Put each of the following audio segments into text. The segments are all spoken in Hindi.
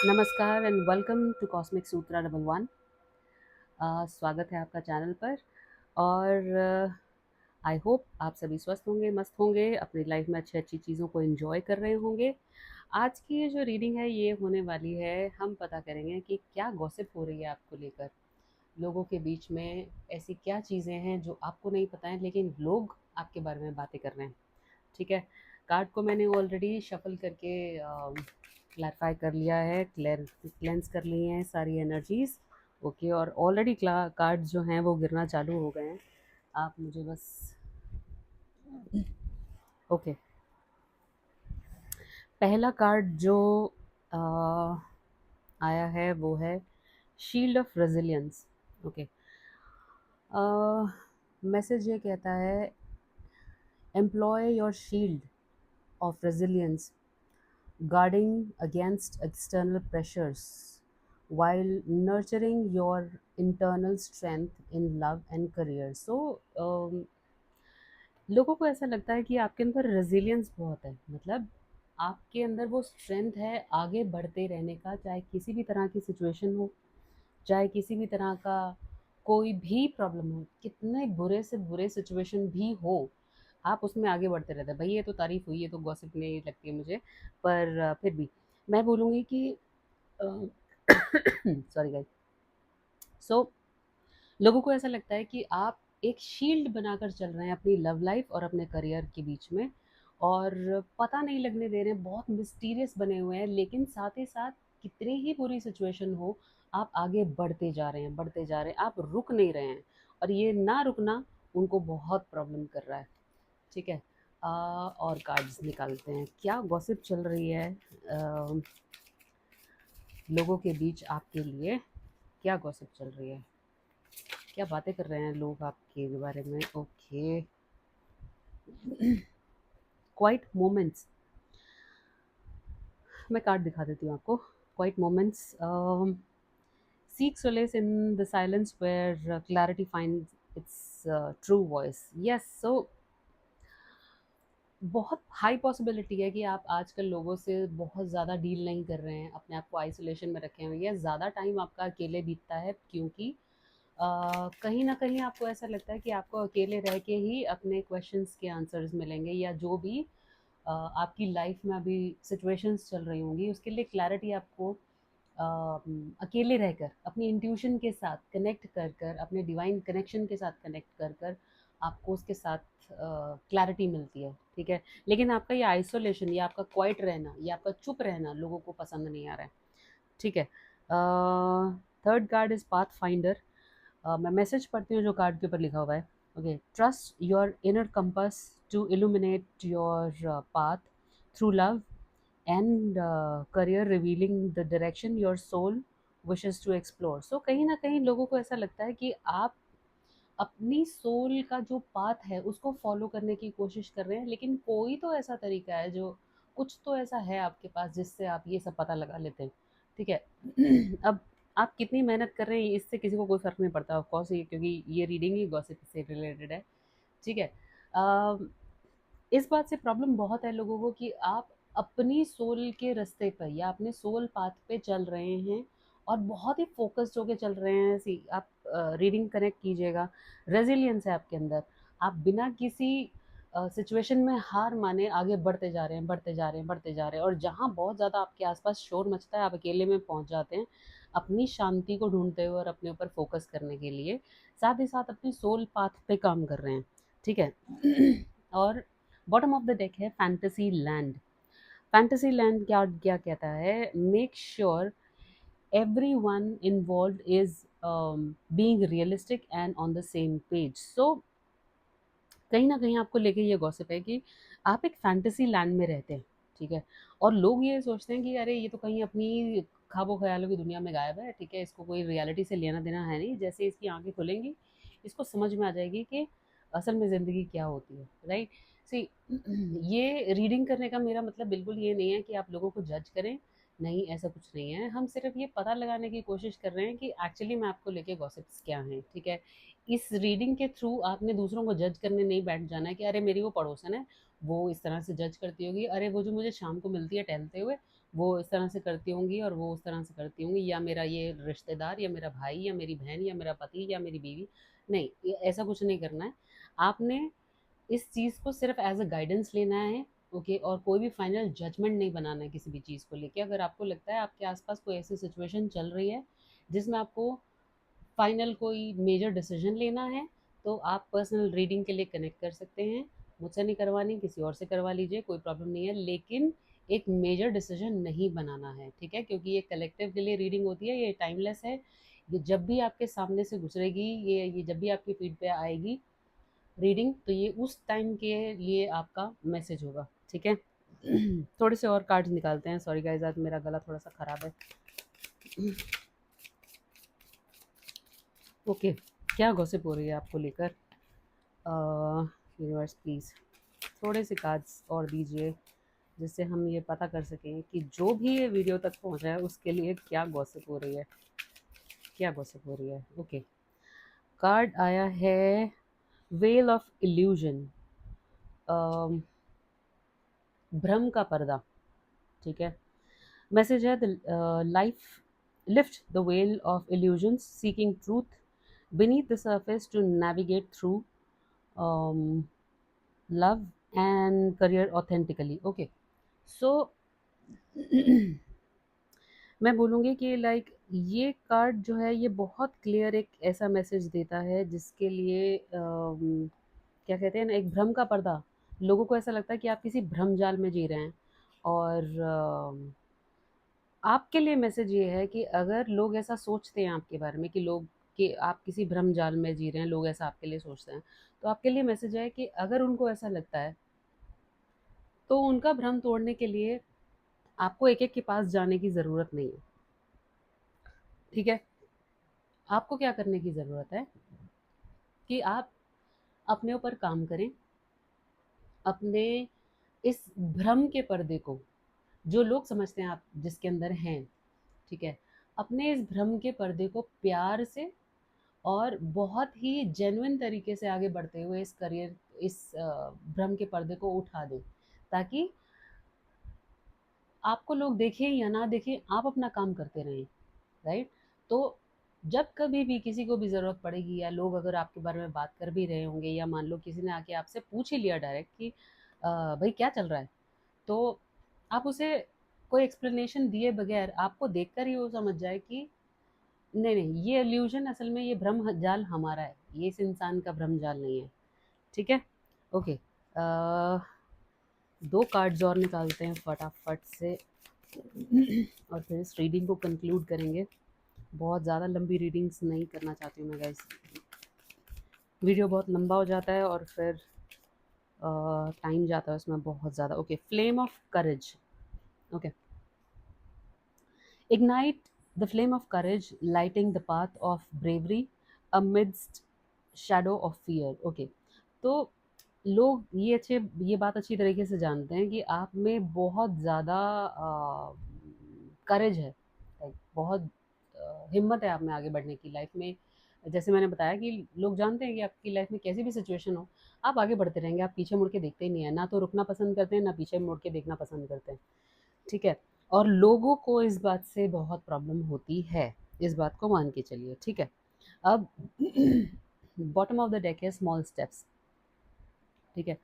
नमस्कार and welcome to cosmic Sutra double one. स्वागत है आपका चैनल पर। और आई होप आप सभी स्वस्थ होंगे, मस्त होंगे, अपनी लाइफ में अच्छी अच्छी चीज़ों को एंजॉय कर रहे होंगे। आज की ये जो रीडिंग है ये होने वाली है, हम पता करेंगे कि क्या गॉसिप हो रही है आपको लेकर। लोगों के बीच में ऐसी क्या चीज़ें हैं जो आपको नहीं पता है लेकिन लोग आपके बारे में बातें कर रहे हैं। ठीक है। कार्ड को मैंने ऑलरेडी शफल करके क्लैरिफाई कर लिया है, क्लेंस कर ली हैं सारी एनर्जीज। ओके, और ऑलरेडी कार्ड जो हैं वो गिरना चालू हो गए हैं। आप मुझे बस ओके, पहला कार्ड जो आ, आया है वो है shield of resilience. Okay, message ये कहता है employ your shield of resilience, guarding against external pressures while nurturing your internal strength in love and career. So लोगों को ऐसा लगता है कि आपके अंदर रेजिलियंस बहुत है, मतलब आपके अंदर वो स्ट्रेंथ है आगे बढ़ते रहने का, चाहे किसी भी तरह की सिचुएशन हो, चाहे किसी भी तरह का कोई भी प्रॉब्लम हो, कितने बुरे से बुरे सिचुएशन भी हो, आप उसमें आगे बढ़ते रहते हैं। भाई ये तो तारीफ हुई, ये तो गॉसिप नहीं लगती है मुझे, पर फिर भी मैं बोलूँगी कि सॉरी गाइस। सो लोगों को ऐसा लगता है कि आप एक शील्ड बनाकर चल रहे हैं अपनी लव लाइफ और अपने करियर के बीच में, और पता नहीं लगने दे रहे हैं, बहुत मिस्टीरियस बने हुए हैं, लेकिन साथ ही साथ कितनी ही बुरी सिचुएशन हो आप आगे बढ़ते जा रहे हैं, बढ़ते जा रहे हैं, आप रुक नहीं रहे हैं। और ये ना रुकना उनको बहुत प्रॉब्लम कर रहा है। ठीक है। और कार्ड्स निकालते हैं, क्या गॉसिप चल रही है लोगों के बीच आपके लिए, क्या गॉसिप चल रही है, क्या बातें कर रहे हैं लोग आपके बारे में। ओके, क्वाइट मोमेंट्स, मैं कार्ड दिखा देती हूँ आपको। Quite moments, seek solace in the silence where clarity finds its true voice. Yes, so बहुत हाई पॉसिबिलिटी है कि आप आजकल लोगों से बहुत ज़्यादा डील नहीं कर रहे हैं, अपने आप को आइसोलेशन में रखे हुए हैं, ज़्यादा टाइम आपका अकेले बीतता है, क्योंकि कहीं ना कहीं आपको ऐसा लगता है कि आपको अकेले रह के ही अपने क्वेश्चंस के आंसर्स मिलेंगे, या जो भी आपकी लाइफ में अभी सिचुएशंस चल रही होंगी उसके लिए क्लैरिटी आपको अकेले रहकर अपनी इंट्यूशन के साथ कनेक्ट कर कर, अपने डिवाइन कनेक्शन के साथ कनेक्ट कर कर आपको उसके साथ क्लैरिटी मिलती है। ठीक है। लेकिन आपका ये आइसोलेशन, ये आपका क्वाइट रहना, ये आपका चुप रहना लोगों को पसंद नहीं आ रहा है। ठीक है। Third card is path finder. मैं मैसेज पढ़ती हूँ जो कार्ड के ऊपर लिखा हुआ है। Okay, trust your inner compass to illuminate your path through love and career, revealing the direction your soul wishes to explore. So कहीं ना कहीं लोगों को ऐसा लगता है कि आप अपनी सोल का जो पाथ है उसको फॉलो करने की कोशिश कर रहे हैं, लेकिन कोई तो ऐसा तरीका है, जो कुछ तो ऐसा है आपके पास जिससे आप ये सब पता लगा लेते हैं। ठीक है। अब आप कितनी मेहनत कर रहे हैं इससे किसी को कोई फर्क नहीं पड़ता, ऑफ कोर्स, ये क्योंकि ये रीडिंग ही गॉसिप से रिलेटेड है। ठीक है। इस बात से प्रॉब्लम बहुत है लोगों को कि आप अपनी सोल के रास्ते पर या अपने सोल पाथ पे चल रहे हैं और बहुत ही फोकस्ड होके चल रहे हैं। सी आप रीडिंग कनेक्ट कीजिएगा, रेजिलियंस है आपके अंदर, आप बिना किसी सिचुएशन में हार माने आगे बढ़ते जा रहे हैं, बढ़ते जा रहे हैं, बढ़ते जा रहे हैं, और जहाँ बहुत ज़्यादा आपके आसपास शोर मचता है आप अकेले में पहुँच जाते हैं अपनी शांति को ढूंढते हुए और अपने ऊपर फोकस करने के लिए, साथ ही साथ अपनी सोल पाथ पे काम कर रहे हैं। ठीक है। और बॉटम ऑफ द डेक है फैंटेसी लैंड। फैंटेसी लैंड क्या क्या कहता है, make sure everyone involve is being realistic and on the same page. So कहीं ना कहीं आपको लेके ये गॉसिप है कि आप एक फैंटेसी लैंड में रहते हैं। ठीक है। और लोग ये सोचते हैं कि अरे ये तो कहीं अपनी ख्वाबों ख्यालों की दुनिया में गायब है। ठीक है, इसको कोई रियलिटी से लेना देना है नहीं, जैसे इसकी आंखें खुलेंगी इसको समझ में आ जाएगी कि असल में ज़िंदगी क्या होती है। राइट। सी ये रीडिंग करने का मेरा मतलब बिल्कुल ये नहीं है कि आप लोगों को जज करें, नहीं, ऐसा कुछ नहीं है। हम सिर्फ ये पता लगाने की कोशिश कर रहे हैं कि एक्चुअली में आपको लेके गॉसिप्स क्या हैं। ठीक है। इस रीडिंग के थ्रू आपने दूसरों को जज करने नहीं बैठ जाना है कि अरे मेरी वो पड़ोसन है, वो इस तरह से जज करती होगी, अरे वो जो मुझे शाम को मिलती है टहलते हुए वो इस तरह से करती होंगी और वो उस तरह से करती होंगी, या मेरा ये रिश्तेदार या मेरा भाई या मेरी बहन या मेरा पति या मेरी बीवी। नहीं, ऐसा कुछ नहीं करना है। आपने इस चीज़ को सिर्फ एज अ गाइडेंस लेना है। ओके, और कोई भी फाइनल जजमेंट नहीं बनाना है किसी भी चीज़ को लेके। अगर आपको लगता है आपके आसपास कोई ऐसी सिचुएशन चल रही है जिसमें आपको फाइनल कोई मेजर डिसीजन लेना है, तो आप पर्सनल रीडिंग के लिए कनेक्ट कर सकते हैं। मुझसे नहीं करवानी, किसी और से करवा लीजिए, कोई प्रॉब्लम नहीं है, लेकिन एक मेजर डिसीजन नहीं बनाना है, ठीक है? क्योंकि ये कलेक्टिव के लिए रीडिंग होती है, ये टाइमलेस है। ये जब भी आपके सामने से गुजरेगी, ये जब भी आपकी फीड पे आएगी रीडिंग, तो ये उस टाइम के लिए आपका मैसेज होगा, ठीक है? थोड़े से और कार्ड्स निकालते हैं। सॉरी गाइज, आज मेरा गला थोड़ा सा ख़राब है। ओके, क्या गॉसिप हो रही है आपको लेकर? यूनिवर्स प्लीज़ थोड़े से कार्ड्स और दीजिए, जिससे हम ये पता कर सकें कि जो भी ये वीडियो तक पहुंचा है उसके लिए क्या गॉसिप हो रही है, क्या गॉसिप हो रही है। ओके, कार्ड आया है वेल ऑफ इल्यूजन, भ्रम का पर्दा, ठीक है? मैसेज है life lift the well of illusions seeking truth beneath the surface to navigate through um, love and career authentically. Okay, so मैं बोलूँगी कि लाइक ये कार्ड जो है ये बहुत क्लियर एक ऐसा मैसेज देता है जिसके लिए क्या कहते हैं ना, एक भ्रम का पर्दा। लोगों को ऐसा लगता है कि आप किसी भ्रम जाल में जी रहे हैं, और आपके लिए मैसेज ये है कि अगर लोग ऐसा सोचते हैं आपके बारे में, कि आप किसी भ्रम जाल में जी रहे हैं, लोग ऐसा आपके लिए सोचते हैं, तो आपके लिए मैसेज है कि अगर उनको ऐसा लगता है तो उनका भ्रम तोड़ने के लिए आपको एक एक के पास जाने की ज़रूरत नहीं है, ठीक है? आपको क्या करने की ज़रूरत है कि आप अपने ऊपर काम करें, अपने इस भ्रम के पर्दे को, जो लोग समझते हैं आप जिसके अंदर हैं, ठीक है? अपने इस भ्रम के पर्दे को प्यार से और बहुत ही जेन्युइन तरीके से आगे बढ़ते हुए इस भ्रम के पर्दे को उठा दें, ताकि आपको लोग देखें या ना देखें, आप अपना काम करते रहें, राइट? तो जब कभी भी किसी को भी ज़रूरत पड़ेगी, या लोग अगर आपके बारे में बात कर भी रहे होंगे, या मान लो किसी ने आके आपसे पूछ ही लिया डायरेक्ट कि भाई क्या चल रहा है, तो आप उसे कोई एक्सप्लेनेशन दिए बगैर आपको देखकर ही वो समझ जाए कि नहीं नहीं, ये इल्यूजन असल में ये भ्रम जाल हमारा है, ये इस इंसान का भ्रम जाल नहीं है, ठीक है? ओके, दो कार्ड्स और निकालते हैं फटाफट से और फिर इस रीडिंग को कंक्लूड करेंगे। बहुत ज़्यादा लंबी रीडिंग्स नहीं करना चाहती हूँ मैं गाइस, वीडियो बहुत लंबा हो जाता है और फिर टाइम जाता है उसमें बहुत ज़्यादा। Okay, flame of courage. Okay, ignite the flame of courage lighting the path of bravery amidst shadow of fear. Okay, तो लोग ये बात अच्छी तरीके से जानते हैं कि आप में बहुत ज़्यादा करेज है, लाइक बहुत हिम्मत है आप में आगे बढ़ने की लाइफ में। जैसे मैंने बताया कि लोग जानते हैं कि आपकी लाइफ में कैसी भी सिचुएशन हो, आप आगे बढ़ते रहेंगे, आप पीछे मुड़ के देखते ही नहीं है, ना तो रुकना पसंद करते हैं, ना पीछे मुड़ के देखना पसंद करते हैं, ठीक है? और लोगों को इस बात से बहुत प्रॉब्लम होती है, इस बात को मान के चलिए, ठीक है? अब बॉटम ऑफ द डेक है स्मॉल स्टेप्स, ठीक है?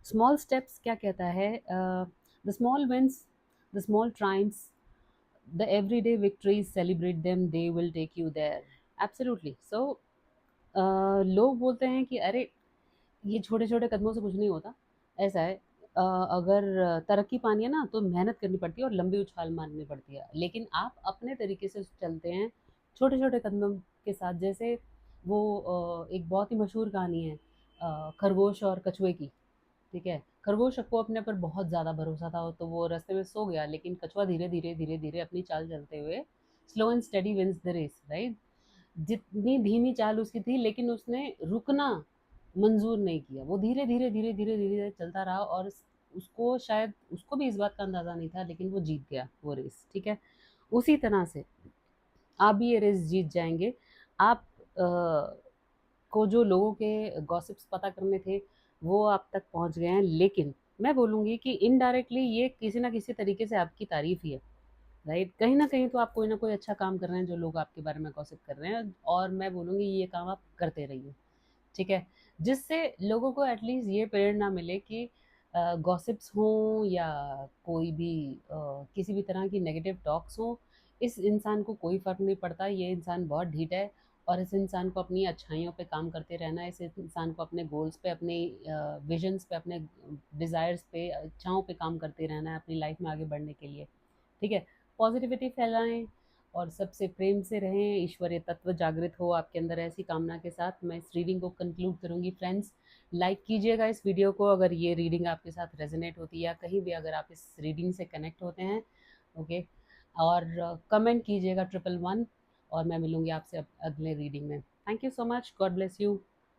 स्मॉल स्टेप्स क्या कहता है? The small wins, the small triumphs, the everyday victories, celebrate them, they will take you there. Absolutely. So लोग बोलते हैं कि अरे ये छोटे छोटे कदमों से कुछ नहीं होता। ऐसा है, अगर तरक्की पानी है ना तो मेहनत करनी पड़ती है और लंबी उछाल मारनी पड़ती है, लेकिन आप अपने तरीके से चलते हैं छोटे छोटे कदमों के साथ। जैसे वो एक बहुत ही मशहूर कहानी है खरगोश और कछुए की, ठीक है? खरगोश को अपने पर बहुत ज़्यादा भरोसा था, तो वो रास्ते में सो गया, लेकिन कछुआ धीरे धीरे धीरे धीरे अपनी चाल चलते हुए, slow and steady wins the race, right? जितनी धीमी चाल उसकी थी, लेकिन उसने रुकना मंजूर नहीं किया, वो धीरे धीरे धीरे धीरे धीरे चलता रहा, और उसको शायद उसको भी इस बात का अंदाज़ा नहीं था, लेकिन वो जीत गया वो रेस, ठीक है? उसी तरह से आप भी ये रेस जीत जाएंगे। आप को जो लोगों के गॉसिप्स पता करने थे वो आप तक पहुंच गए हैं, लेकिन मैं बोलूँगी कि इनडायरेक्टली ये किसी न किसी तरीके से आपकी तारीफ़ ही है, राइट? कहीं न कहीं तो आप कोई न कोई अच्छा काम कर रहे हैं जो लोग आपके बारे में गॉसिप कर रहे हैं, और मैं बोलूँगी ये काम आप करते रहिए, ठीक है? जिससे लोगों को एटलीस्ट ये प्रेरणा मिले कि गॉसिप्स हों या कोई भी किसी भी तरह की नेगेटिव टॉक्स हों, इस इंसान को कोई फ़र्क नहीं पड़ता, ये इंसान बहुत ढीठ है, और इस इंसान को अपनी अच्छाइयों पे काम करते रहना है, इस इंसान को अपने गोल्स पे, अपने विजन्स पे, अपने डिज़ायर्स पे, इच्छाओं पे काम करते रहना है अपनी लाइफ में आगे बढ़ने के लिए, ठीक है? पॉजिटिविटी फैलाएँ और सबसे प्रेम से रहें, ईश्वरीय तत्व जागृत हो आपके अंदर, ऐसी कामना के साथ मैं इस रीडिंग को कंक्लूड करूँगी। फ्रेंड्स, लाइक कीजिएगा इस वीडियो को अगर ये रीडिंग आपके साथ रेज़ोनेट होती है, या कहीं भी अगर आप इस रीडिंग से कनेक्ट होते हैं, ओके? और कमेंट कीजिएगा 111, और मैं मिलूँगी आपसे अगले रीडिंग में। Thank you so much, God bless you.